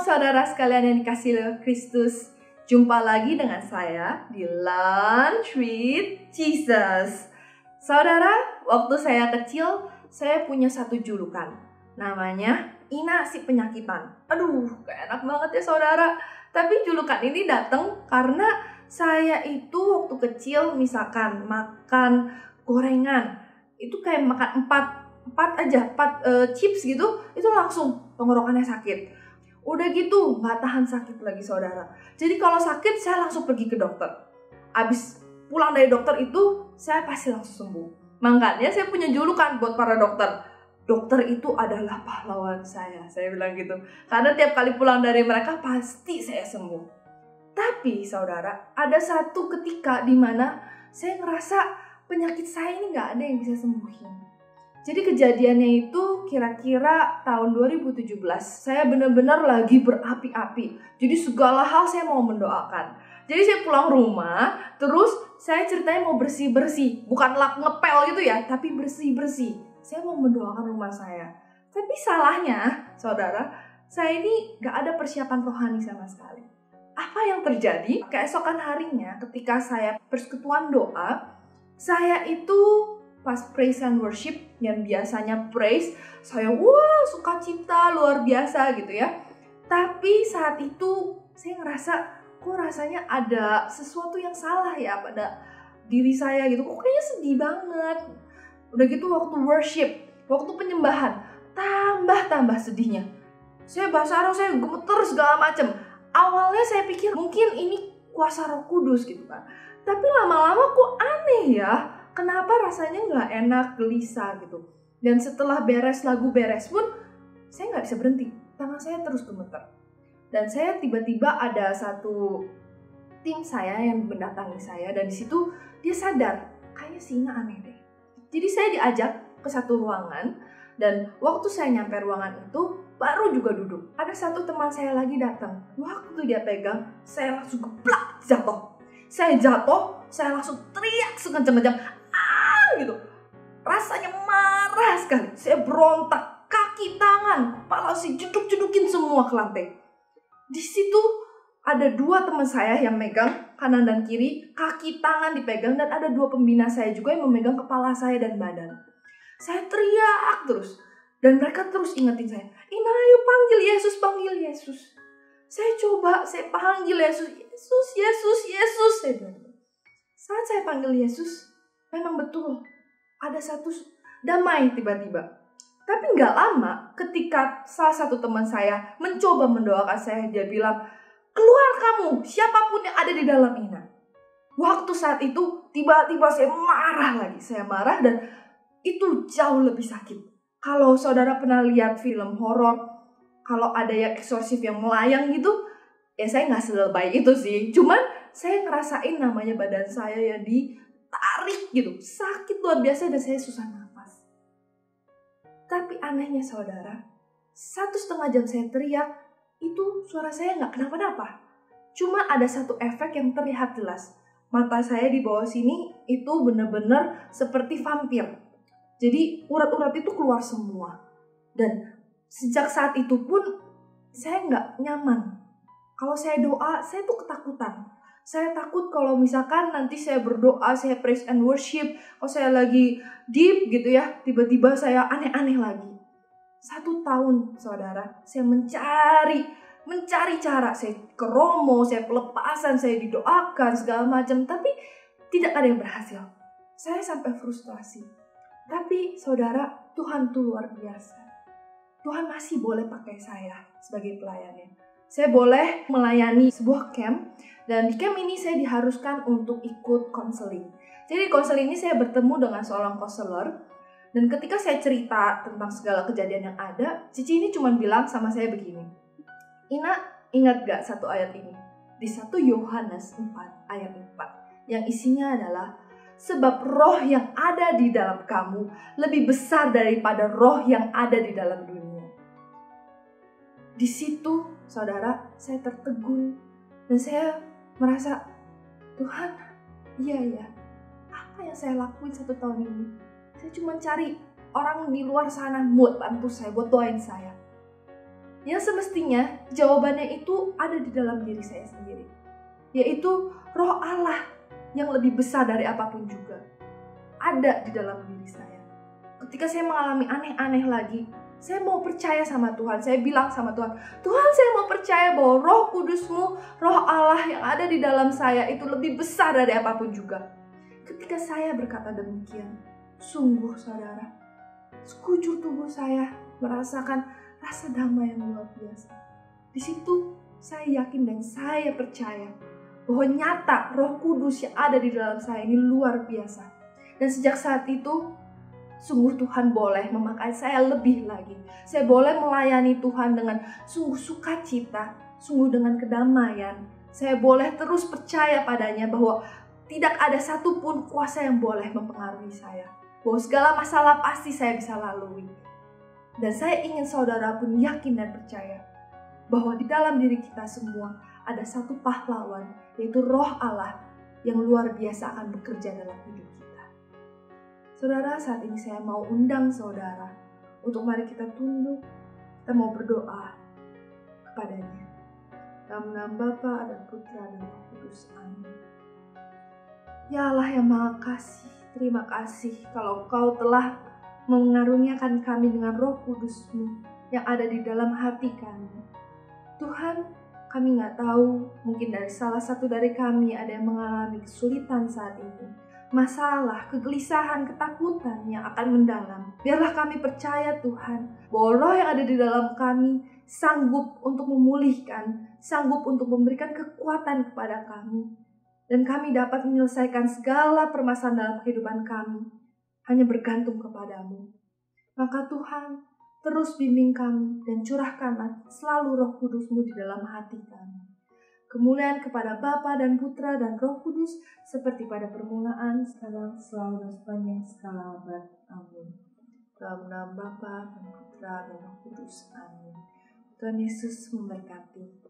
saudara sekalian yang dikasihi oleh Kristus. Jumpa lagi dengan saya di Lunch with Jesus. Saudara, waktu saya kecil, saya punya satu julukan. Namanya Ina si penyakitan. Aduh, gak enak banget ya saudara. Tapi julukan ini datang karena saya itu waktu kecil misalkan makan gorengan. Itu kayak makan 4 chips gitu, itu langsung tenggorokannya sakit. Udah gitu gak tahan sakit lagi saudara. Jadi kalau sakit saya langsung pergi ke dokter. Abis pulang dari dokter itu saya pasti langsung sembuh. Makanya saya punya julukan buat para dokter. Dokter itu adalah pahlawan saya bilang gitu. Karena tiap kali pulang dari mereka pasti saya sembuh. Tapi saudara, ada satu ketika dimana saya ngerasa penyakit saya ini gak ada yang bisa sembuhin. Jadi kejadiannya itu kira-kira tahun 2017. Saya benar-benar lagi berapi-api. Jadi segala hal saya mau mendoakan. Jadi saya pulang rumah, terus saya ceritanya mau bersih-bersih. Bukan lap ngepel gitu ya, tapi bersih-bersih. Saya mau mendoakan rumah saya. Tapi salahnya, saudara, saya ini gak ada persiapan rohani sama sekali. Apa yang terjadi? Keesokan harinya ketika saya persekutuan doa, saya itu pas praise and worship yang biasanya praise, saya sukacita luar biasa gitu ya. Tapi saat itu saya ngerasa kok rasanya ada sesuatu yang salah ya pada diri saya gitu. Kok kayaknya sedih banget. Udah gitu waktu worship, waktu penyembahan, tambah sedihnya. Saya bahasa roh, saya gemeter segala macam. Awalnya saya pikir mungkin ini kuasa Roh Kudus gitu kan. Tapi lama-lama kok aneh ya. Kenapa rasanya nggak enak, gelisah gitu. Dan setelah lagu beres pun, saya nggak bisa berhenti. Tangan saya terus gemeter. Dan saya tiba-tiba ada satu tim saya yang mendatangi saya. Dan disitu dia sadar, kayaknya si Ina aneh deh. Jadi saya diajak ke satu ruangan. Dan waktu saya nyampe ruangan itu, baru juga duduk. Ada satu teman saya lagi datang. Waktu dia pegang, saya langsung geblak jatuh. Saya jatuh, saya langsung teriak sekencang-kencang. Gitu. Rasanya marah sekali. Saya berontak, kaki, tangan, kepala saya jeduk-jedukin semua ke lantai. Di situ ada 2 teman saya yang megang kanan dan kiri, kaki, tangan dipegang, dan ada 2 pembina saya juga yang memegang kepala saya dan badan. Saya teriak terus, dan mereka terus ingetin saya, Ina ayo panggil Yesus, panggil Yesus. Saya coba, saya panggil Yesus, Yesus. Saya bilang. Saat saya panggil Yesus, memang betul, ada satu damai tiba-tiba. Tapi gak lama ketika salah satu teman saya mencoba mendoakan saya, dia bilang, keluar kamu, siapapun yang ada di dalam Ina. Waktu saat itu tiba-tiba saya marah lagi. Saya marah dan itu jauh lebih sakit. Kalau saudara pernah lihat film horor, kalau ada yang eksorsif yang melayang gitu, ya saya gak selebay itu sih. Cuman saya ngerasain namanya badan saya ya ditarik gitu, sakit luar biasa dan saya susah nafas. Tapi anehnya saudara, 1,5 jam saya teriak, itu suara saya nggak kenapa-napa. Cuma ada satu efek yang terlihat jelas. Mata saya di bawah sini itu benar-benar seperti vampir. Jadi urat-urat itu keluar semua. Dan sejak saat itu pun saya nggak nyaman. Kalau saya doa, saya tuh ketakutan. Saya takut kalau misalkan nanti saya berdoa, saya praise and worship, kalau saya lagi deep gitu ya, tiba-tiba saya aneh-aneh lagi. 1 tahun saudara, saya mencari cara. Saya ke Romo, saya pelepasan, saya didoakan, segala macam. Tapi tidak ada yang berhasil. Saya sampai frustrasi. Tapi saudara, Tuhan tuh luar biasa. Tuhan masih boleh pakai saya sebagai pelayannya. Saya boleh melayani sebuah camp. Dan di camp ini saya diharuskan untuk ikut konseling. Jadi di konseling ini saya bertemu dengan seorang konselor. Dan ketika saya cerita tentang segala kejadian yang ada, Cici ini cuma bilang sama saya begini. Ina, ingat gak satu ayat ini? Di 1 Yohanes 4 ayat 4. Yang isinya adalah, sebab roh yang ada di dalam kamu lebih besar daripada roh yang ada di dalam dunia. Di situ, saudara, saya tertegun. Dan saya merasa, Tuhan, iya, apa yang saya lakuin 1 tahun ini? Saya cuma cari orang di luar sana buat bantu saya, buat doain saya. Yang semestinya jawabannya itu ada di dalam diri saya sendiri, yaitu Roh Allah yang lebih besar dari apapun juga ada di dalam diri saya. Ketika saya mengalami aneh-aneh lagi, saya mau percaya sama Tuhan. Saya bilang sama Tuhan, Tuhan, saya mau percaya bahwa Roh Kudus-Mu, Roh Allah yang ada di dalam saya itu lebih besar dari apapun juga. Ketika saya berkata demikian, sungguh saudara, sekujur tubuh saya merasakan rasa damai yang luar biasa. Di situ saya yakin dan saya percaya bahwa nyata Roh Kudus yang ada di dalam saya ini luar biasa. Dan sejak saat itu, sungguh Tuhan boleh memakai saya lebih lagi. Saya boleh melayani Tuhan dengan sungguh sukacita, sungguh dengan kedamaian. Saya boleh terus percaya padanya bahwa tidak ada satupun kuasa yang boleh mempengaruhi saya. Bahwa segala masalah pasti saya bisa lalui. Dan saya ingin saudara pun yakin dan percaya bahwa di dalam diri kita semua ada satu pahlawan, yaitu Roh Allah yang luar biasa akan bekerja dalam hidup kita. Saudara, saat ini saya mau undang saudara untuk mari kita tunduk, kita mau berdoa kepadanya. Dalam nama Bapa dan Putra dan Roh Kudus. Amin. Ya Allah yang Maha Kasih, terima kasih kalau Kau telah mengaruniakan kami dengan Roh Kudus-Mu yang ada di dalam hati kami. Tuhan, kami nggak tahu, mungkin dari salah satu dari kami ada yang mengalami kesulitan saat ini. Masalah, kegelisahan, ketakutan yang akan mendalam. Biarlah kami percaya Tuhan, bahwa Roh yang ada di dalam kami sanggup untuk memulihkan, sanggup untuk memberikan kekuatan kepada kami. Dan kami dapat menyelesaikan segala permasalahan dalam kehidupan kami, hanya bergantung kepadamu. Maka Tuhan, terus bimbing kami dan curahkanlah selalu Roh Kudus-Mu di dalam hati kami. Kemuliaan kepada Bapa dan Putra dan Roh Kudus, seperti pada permulaan, sekarang, selalu dan sepanjang segala abad. Amin. Dalam nama Bapa dan Putra dan Roh Kudus. Amin. Tuhan Yesus memberkati.